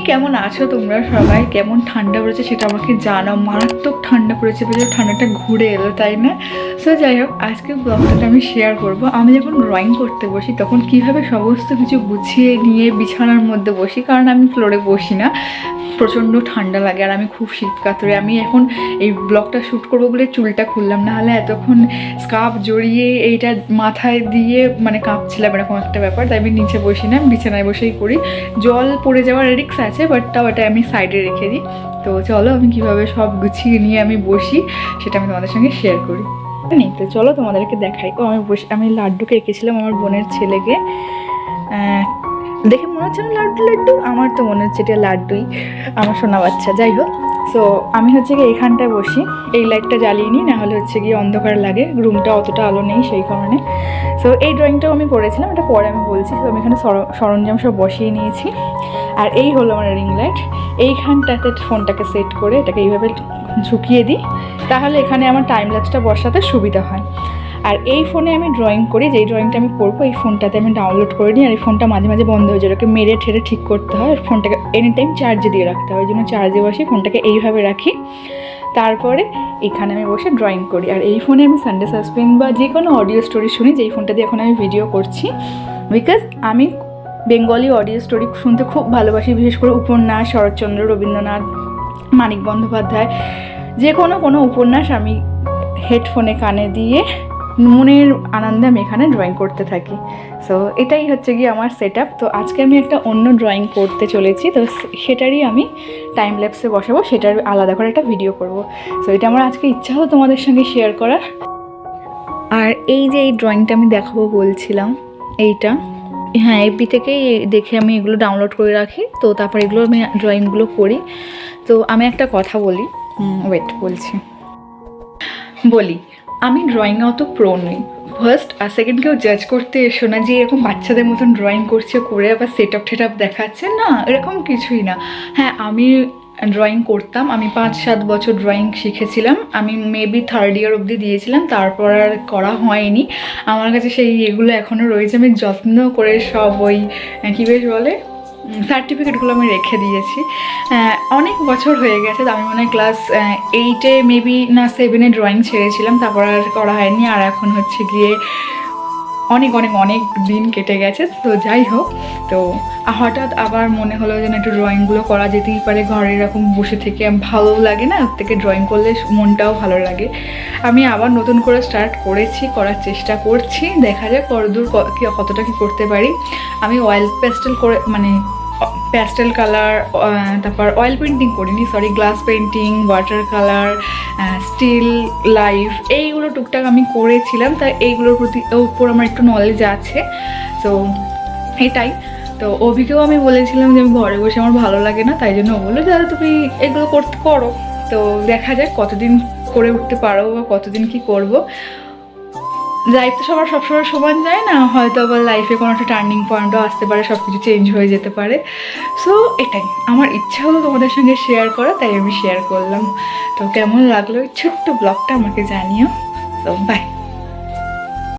কেমন আছো তোমরা সবাই? কেমন ঠান্ডা পড়েছে সেটা আমাকে জানাও। মারাত্মক ঠান্ডা পড়েছে বলে ঠান্ডাটা ঘুরে এলো, তাই না? সো যাই হোক, আজকে ব্লগটাতে আমি শেয়ার করব আমি যখন ড্রয়িং করতে বসি তখন কিভাবে সমস্ত কিছু গুছিয়ে নিয়ে বিছানার মধ্যে বসি। কারণ আমি ফ্লোরে বসি না, প্রচণ্ড ঠান্ডা লাগে আর আমি খুব শীত কাতরে। আমি এখন এই ব্লগটা শ্যুট করবো বলে চুলটা খুললাম, না হলে এতক্ষণ স্কার্ফ জড়িয়ে এইটা মাথায় দিয়ে মানে কাঁপছিলাম, এরকম একটা ব্যাপার। তাই আমি নিচে বসি না, বিছানায় বসেই করি। জল পড়ে যাওয়ার রিস্ক আছে, বাট তাও এটা আমি সাইডে রেখে দিই। তো চলো আমি কীভাবে সব গুছিয়ে নিয়ে আমি বসি সেটা আমি তোমাদের সঙ্গে শেয়ার করি। নেই তো চলো তোমাদেরকে দেখাই। আমি লাড্ডুকে এঁকেছিলাম আমার বোনের ছেলেকে। দেখে মনে হচ্ছে না লাড্ডু লাড্ডু? আমার তো মনে হচ্ছে এটা লাড্ডুই, আমার সোনা বাচ্চা। যাই হোক, সো আমি হচ্ছে গিয়ে এইখানটায় বসি, এই লাইটটা জ্বালিয়ে নিই, নাহলে হচ্ছে গিয়ে অন্ধকার লাগে, রুমটা অতটা আলো নেই সেই কারণে। সো এই ড্রয়িংটাও আমি করেছিলাম, এটা পরে আমি বলছি। তো আমি এখানে সরঞ্জাম সব বসিয়ে নিয়েছি। আর এই হলো আমার রিং লাইট। এইখানটাতে ফোনটাকে সেট করে এটাকে এইভাবে ঝুঁকিয়ে দিই, তাহলে এখানে আমার টাইম ল্যাপসটা বসাতে সুবিধা হয়। আর এই ফোনে আমি ড্রয়িং করি, যেই ড্রয়িংটা আমি করবো এই ফোনটাতে আমি ডাউনলোড করে নিই। আর এই ফোনটা মাঝে মাঝে বন্ধ হয়ে যায়, ওকে মেরে ঠেরে ঠিক করতে হয়। ফোনটাকে এনি টাইম চার্জে দিয়ে রাখতে হয়, ওই জন্য চার্জে বসি, ফোনটাকে এইভাবে রাখি। তারপরে এখানে আমি বসে ড্রয়িং করি। আর এই ফোনে আমি সানডে সাসপেন্স বা যে কোনো অডিও স্টোরি শুনি, যেই ফোনটা দিয়ে এখন আমি ভিডিও করছি। বিকজ আমি বেঙ্গলি অডিও স্টোরি শুনতে খুব ভালোবাসি, বিশেষ করে উপন্যাস, শরৎচন্দ্র, রবীন্দ্রনাথ, মানিক বন্দ্যোপাধ্যায়, যে কোনো উপন্যাস আমি হেডফোনে কানে দিয়ে মনের আনন্দে আমি এখানে ড্রয়িং করতে থাকি। সো এটাই হচ্ছে গিয়ে আমার সেট আপ। তো আজকে আমি একটা অন্য ড্রয়িং করতে চলেছি, তো সেটারই আমি টাইম ল্যাপসে বসাবো, সেটার আলাদা করে একটা ভিডিও করব। সো এটা আমার আজকে ইচ্ছা হলো তোমাদের সঙ্গে শেয়ার করার। আর এই যে এই ড্রয়িংটা আমি দেখাবো বলছিলাম, এইটা হ্যাঁ এফবি থেকেই দেখে আমি এগুলো ডাউনলোড করে রাখি। তো তারপর এগুলো আমি ড্রয়িংগুলো করি। তো আমি একটা কথা বলি, বলি আমি ড্রয়িংয়ে অত প্রো নই। ফার্স্ট আর সেকেন্ড কেউ জাজ করতে এসো না যে এরকম বাচ্চাদের মতন ড্রয়িং করছে, করে আবার সেট আপ দেখাচ্ছে, না এরকম কিছুই না। হ্যাঁ আমি ড্রয়িং করতাম, আমি 5-7 বছর ড্রয়িং শিখেছিলাম। আমি মেবি 3rd ইয়ার অবধি দিয়েছিলাম, তারপর আর করা হয়নি। আমার কাছে সেই এগুলো এখনও রয়েছে, আমি যত্ন করে সব ওই কী বেশ বলে সার্টিফিকেটগুলো আমি রেখে দিয়েছি। অনেক বছর হয়ে গেছে। আমি মনে হয় ক্লাস 8-এ মেবি না 7-এ ড্রয়িং ছেড়েছিলাম, তারপর আর করা হয়নি। আর এখন হচ্ছে গিয়ে অনেক দিন কেটে গেছে। তো যাই হোক, তো হঠাৎ আবার মনে হলো যেন একটু ড্রয়িংগুলো করা যেতেই পারে। ঘরে এরকম বসে থেকে ভালো লাগে না, ওর থেকে ড্রয়িং করলে মনটাও ভালো লাগে। আমি আবার নতুন করে স্টার্ট করার চেষ্টা করছি, দেখা যাক কতদূর কতটা কি করতে পারি। আমি অয়েল প্যাস্টেল করে মানে প্যাস্টেল কালার, তারপর অয়েল পেন্টিং করিনি, glass painting, water colour, still life, এইগুলো টুকটাক আমি করেছিলাম। তাই এইগুলোর উপর আমার একটু নলেজ আছে। তো এটাই। তো অভিকেও আমি বলেছিলাম যে আমি ঘরে বসে আমার ভালো লাগে না, তাই জন্য ও বললো যারা তুমি এগুলো করো। তো দেখা যাক কতদিন করে উঠতে পারো বা কতদিন কি করব। লাইফ তো সবসময় সমান যায় না, হয়তো আবার লাইফে কোনো একটা টার্নিং পয়েন্টও আসতে পারে, সব কিছু চেঞ্জ হয়ে যেতে পারে। সো এটাই আমার ইচ্ছা হলো তোমাদের সঙ্গে শেয়ার করা, তাই আমি শেয়ার করলাম। তো কেমন লাগলো এই ছোট্ট ব্লগটা আমাকে জানিও। তো বাই।